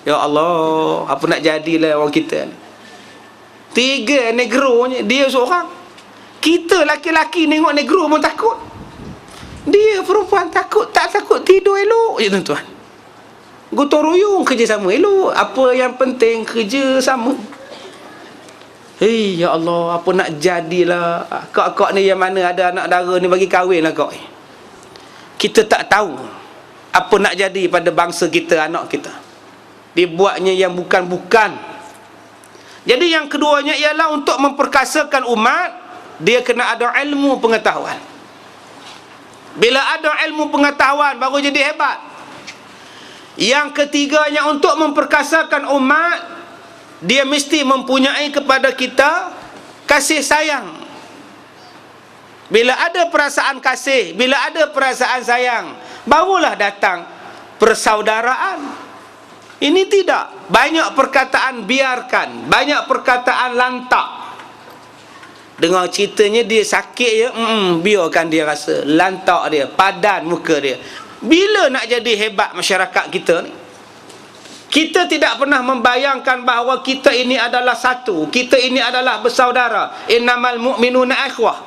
Ya Allah, apa nak jadilah orang kita ni. 3 negro dia seorang. Kita laki-laki tengok negro pun takut. Dia perempuan takut, tak takut tidur elok je tuan-tuan. Gotong royong kerja sama elok. Apa yang penting kerja sama. Hei ya Allah, apa nak jadilah. Kak ni yang mana ada anak dara ni bagi kahwin lah kak. Kita tak tahu apa nak jadi pada bangsa kita, anak kita. Dibuatnya yang bukan-bukan. Jadi yang keduanya ialah untuk memperkasakan umat, dia kena ada ilmu pengetahuan. Bila ada ilmu pengetahuan baru jadi hebat. Yang ketiganya untuk memperkasakan umat, dia mesti mempunyai kepada kita kasih sayang. Bila ada perasaan kasih, bila ada perasaan sayang, barulah datang persaudaraan. Ini tidak. Banyak perkataan biarkan, banyak perkataan lantak. Dengar ceritanya dia sakit je, biarkan dia rasa. Lantak dia, padan muka dia. Bila nak jadi hebat masyarakat kita ni? Kita tidak pernah membayangkan bahawa kita ini adalah satu, kita ini adalah bersaudara. Innamal mu'minuna ikhwah.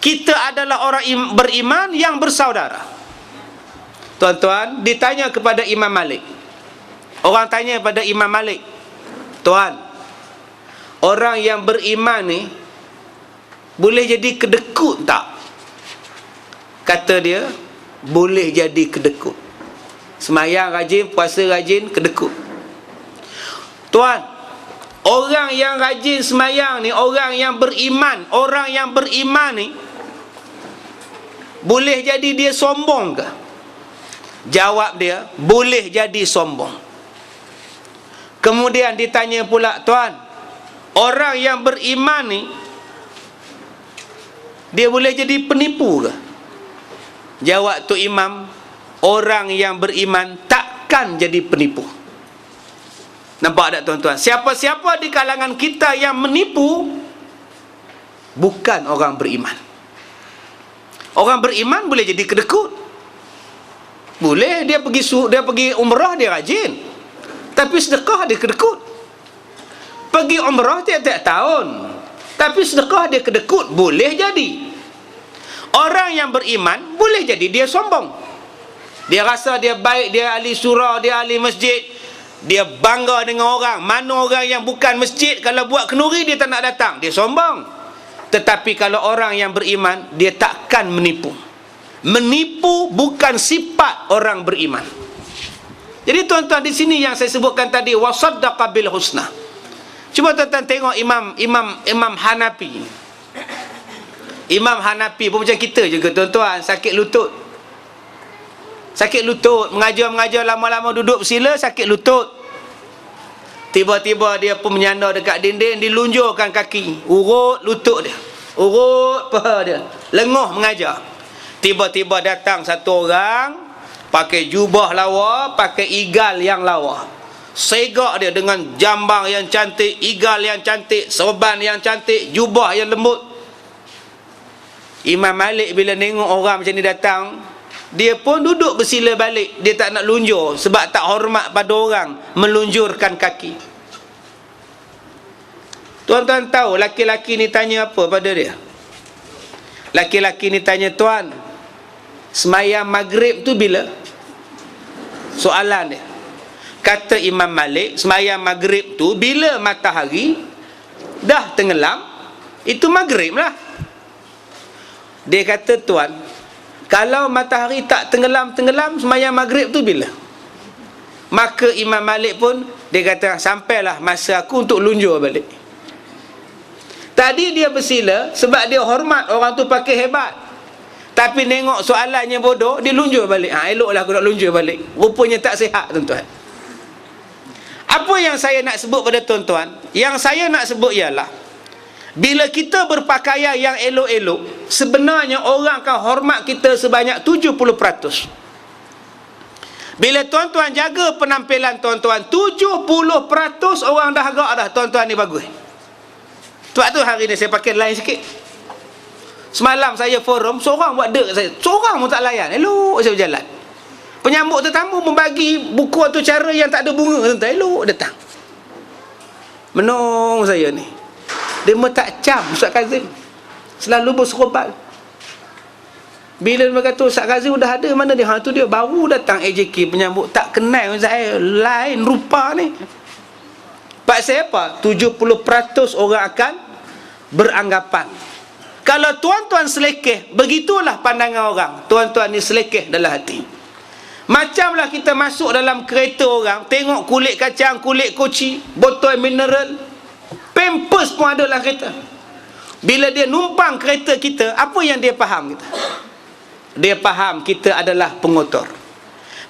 Kita adalah orang beriman yang bersaudara. Tuan-tuan, ditanya kepada Imam Malik. Orang tanya kepada Imam Malik, tuan, orang yang beriman ni boleh jadi kedekut tak? Kata dia, boleh jadi kedekut. Semayang rajin, puasa rajin, kedekut. Tuan, orang yang rajin semayang ni, orang yang beriman ni, boleh jadi dia sombong ke? Jawab dia, boleh jadi sombong. Kemudian ditanya pula, tuan, orang yang beriman ni, dia boleh jadi penipu ke? Jawab tu imam, orang yang beriman takkan jadi penipu. Nampak tak tuan-tuan? Siapa-siapa di kalangan kita yang menipu bukan orang beriman. Orang beriman boleh jadi kedekut. Boleh dia pergi umrah, dia rajin. Tapi sedekah dia kedekut. Pergi umrah tiap-tiap tahun, tapi sedekah dia kedekut. Boleh jadi. Orang yang beriman boleh jadi dia sombong. Dia rasa dia baik, dia ahli surah, dia ahli masjid. Dia bangga dengan orang. Mana orang yang bukan masjid, kalau buat kenduri dia tak nak datang, dia sombong. Tetapi kalau orang yang beriman, dia takkan menipu. Menipu bukan sifat orang beriman. Jadi tuan-tuan, di sini yang saya sebutkan tadi, wasaddaqa bil husna. Cuba tuan-tuan tengok Imam Hanafi. Imam Hanafi pun macam kita juga tuan-tuan, sakit lutut. Sakit lutut, mengajar lama-lama duduk bersila, sakit lutut. Tiba-tiba dia pun menyandar dekat dinding, dilunjurkan kaki, urut lutut dia, urut paha dia, lenguh mengajar. Tiba-tiba datang satu orang pakai jubah lawa, pakai igal yang lawa. Segak dia dengan jambang yang cantik, igal yang cantik, sorban yang cantik, jubah yang lembut. Imam Malik bila tengok orang macam ni datang, dia pun duduk bersila balik. Dia tak nak lunjur, sebab tak hormat pada orang melunjurkan kaki. Tuan-tuan tahu laki-laki ni tanya apa pada dia? Laki-laki ni tanya, tuan, semayang maghrib tu bila? Soalan dia. Kata Imam Malik, semayang maghrib tu bila matahari dah tenggelam, itu maghrib lah. Dia kata, tuan, kalau matahari tak tenggelam-tenggelam, semayang maghrib tu bila? Maka Imam Malik pun, dia kata, sampailah masa aku untuk lunjur balik. Tadi dia bersila sebab dia hormat orang tu pakai hebat. Tapi nengok soalannya bodoh, dia lunjur balik. Eloklah aku nak lunjur balik. Rupanya tak sihat tuan-tuan. Apa yang saya nak sebut pada tuan-tuan? Yang saya nak sebut ialah, bila kita berpakaian yang elok-elok, sebenarnya orang akan hormat kita sebanyak 70%. Bila tuan-tuan jaga penampilan tuan-tuan, 70% orang dah agak dah, tuan-tuan ni bagus. Sebab tu hari ni saya pakai lain sikit. Semalam saya forum, seorang buat dek saya, seorang pun tak layan, elok saya berjalan. Penyambut tetamu membagi buku atau cara yang tak ada bunga, tuan-tuan, elok datang. Menong saya ni. Dia tak cam Ustaz Kazim. Selalu berserobat. Bila dia kata Ustaz Kazim dah ada, mana dia? Tu dia baru datang AJK penyambut, tak kenal saya, lain rupa ni. Pasal apa? 70% orang akan beranggapan. Kalau tuan-tuan selekeh, begitulah pandangan orang. Tuan-tuan ni selekeh dalam hati. Macamlah kita masuk dalam kereta orang, tengok kulit kacang, kulit koci, botol mineral, pampers pun ada dalam kereta. Bila dia numpang kereta kita, apa yang dia faham kita? Dia faham kita adalah pengotor.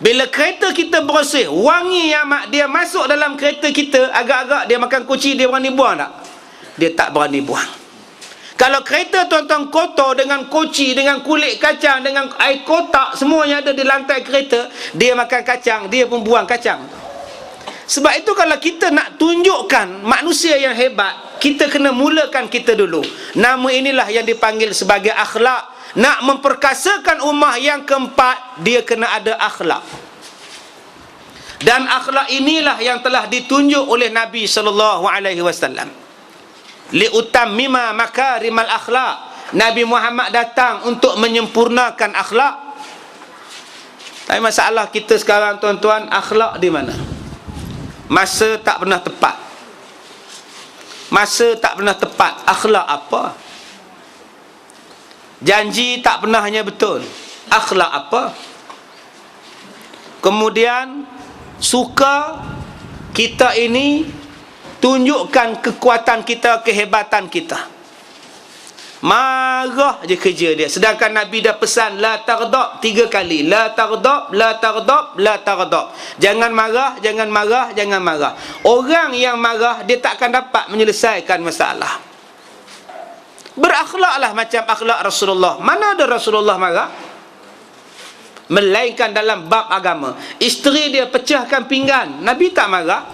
Bila kereta kita bersih, wangi yang dia masuk dalam kereta kita, agak-agak dia makan koci, dia berani buang tak? Dia tak berani buang. Kalau kereta tuan-tuan kotor dengan koci, dengan kulit kacang, dengan air kotak, semua yang ada di lantai kereta, dia makan kacang, dia pun buang kacang. Sebab itu kalau kita nak tunjukkan manusia yang hebat, kita kena mulakan kita dulu. Nama inilah yang dipanggil sebagai akhlak. Nak memperkasakan ummah yang keempat, dia kena ada akhlak. Dan akhlak inilah yang telah ditunjuk oleh Nabi SAW. Liutammima makarimal akhlak. Nabi Muhammad datang untuk menyempurnakan akhlak. Tapi masalah kita sekarang, tuan-tuan, akhlak di mana? Masa tak pernah tepat. Masa tak pernah tepat. Akhlak apa? Janji tak pernah hanya betul. Akhlak apa? Kemudian suka kita ini tunjukkan kekuatan kita, kehebatan kita. Marah je kerja dia. Sedangkan Nabi dah pesan la taghdab 3 kali. La taghdab, la taghdab, la taghdab. Jangan marah, jangan marah, jangan marah. Orang yang marah, dia tak akan dapat menyelesaikan masalah. Berakhlaklah macam akhlak Rasulullah. Mana ada Rasulullah marah? Melainkan dalam bab agama. Isteri dia pecahkan pinggan, Nabi tak marah.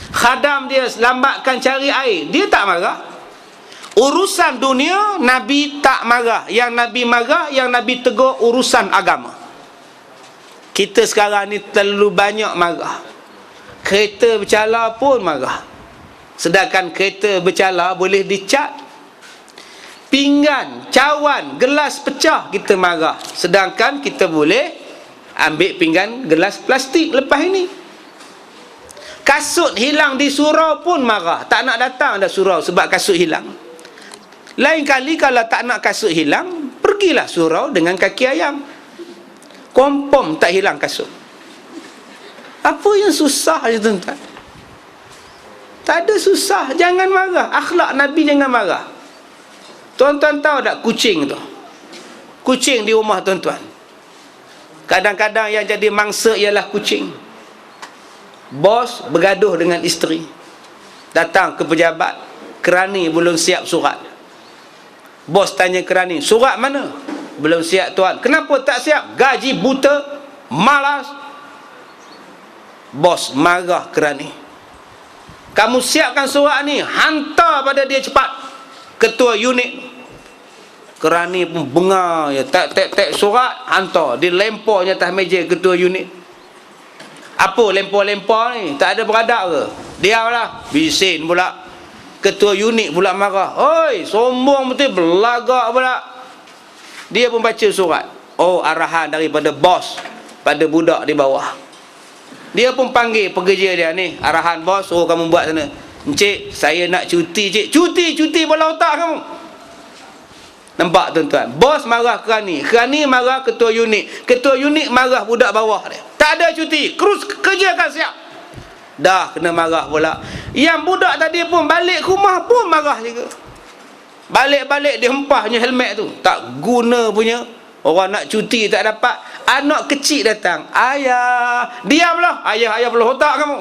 Khadam dia lambatkan cari air, dia tak marah. Urusan dunia Nabi tak marah. Yang Nabi marah, yang Nabi tegur urusan agama. Kita sekarang ni terlalu banyak marah. Kereta bercala pun marah. Sedangkan kereta bercala boleh dicat. Pinggan, cawan, gelas pecah, kita marah. Sedangkan kita boleh ambil pinggan, gelas plastik lepas ini. Kasut hilang di surau pun marah. Tak nak datang dah surau sebab kasut hilang. Lain kali kalau tak nak kasut hilang, pergilah surau dengan kaki ayam. Kompom tak hilang kasut. Apa yang susah je, tuan-tuan? Tak ada susah. Jangan marah. Akhlak Nabi jangan marah. Tuan-tuan tahu tak kucing tu? Kucing di rumah tuan-tuan, kadang-kadang yang jadi mangsa ialah kucing. Bos bergaduh dengan isteri, datang ke pejabat, kerani belum siap surat. Bos tanya kerani, surat mana? Belum siap tuan. Kenapa tak siap? Gaji buta, malas. Bos marah kerani. Kamu siapkan surat ni, hantar pada dia cepat. Ketua unit. Kerani pun bengar ya, tak surat, hantar. Dia lemparnya atas meja ketua unit. Apa lempar-lempar ni? Tak ada beradab ke? Diamlah. Bising pula. Ketua unit pula marah. Oi, sombong betul, belagak pula. Dia pun baca surat. Oh, arahan daripada bos pada budak di bawah. Dia pun panggil pekerja dia ni. Arahan bos, suruh kamu buat sana. Encik, saya nak cuti, cik. Cuti bola otak kamu. Nampak tuan-tuan? Bos marah kerani. Kerani marah ketua unit. Ketua unit marah budak bawah dia. Tak ada cuti, terus kerjakan siap. Dah kena marah pula. Yang budak tadi pun balik ke rumah pun marah juga. Balik-balik dia hempahnya helmet tu. Tak guna punya. Orang nak cuti tak dapat. Anak kecil datang. Ayah, diamlah. Ayah belah otak kamu.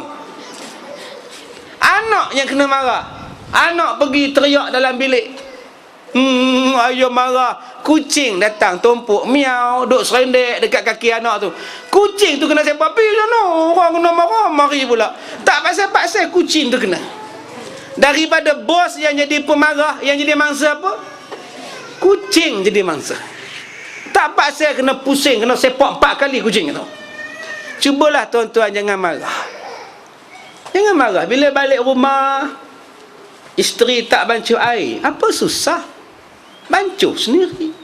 Anak yang kena marah. Anak pergi teriak dalam bilik. Ayah marah. Kucing datang tumpuk miau, duk serendek dekat kaki anak tu. Kucing tu kena sepak pi sana. Orang kena marah, mari pula. Tak pasal-pasal kucing tu kena. Daripada bos yang jadi pemarah, yang jadi mangsa apa? Kucing jadi mangsa. Tak pasal kena pusing, kena sepak 4 kali kucing tu. Cubalah tuan-tuan jangan marah. Jangan marah. Bila balik rumah, isteri tak bancuh air, apa susah? Bancuh sendiri.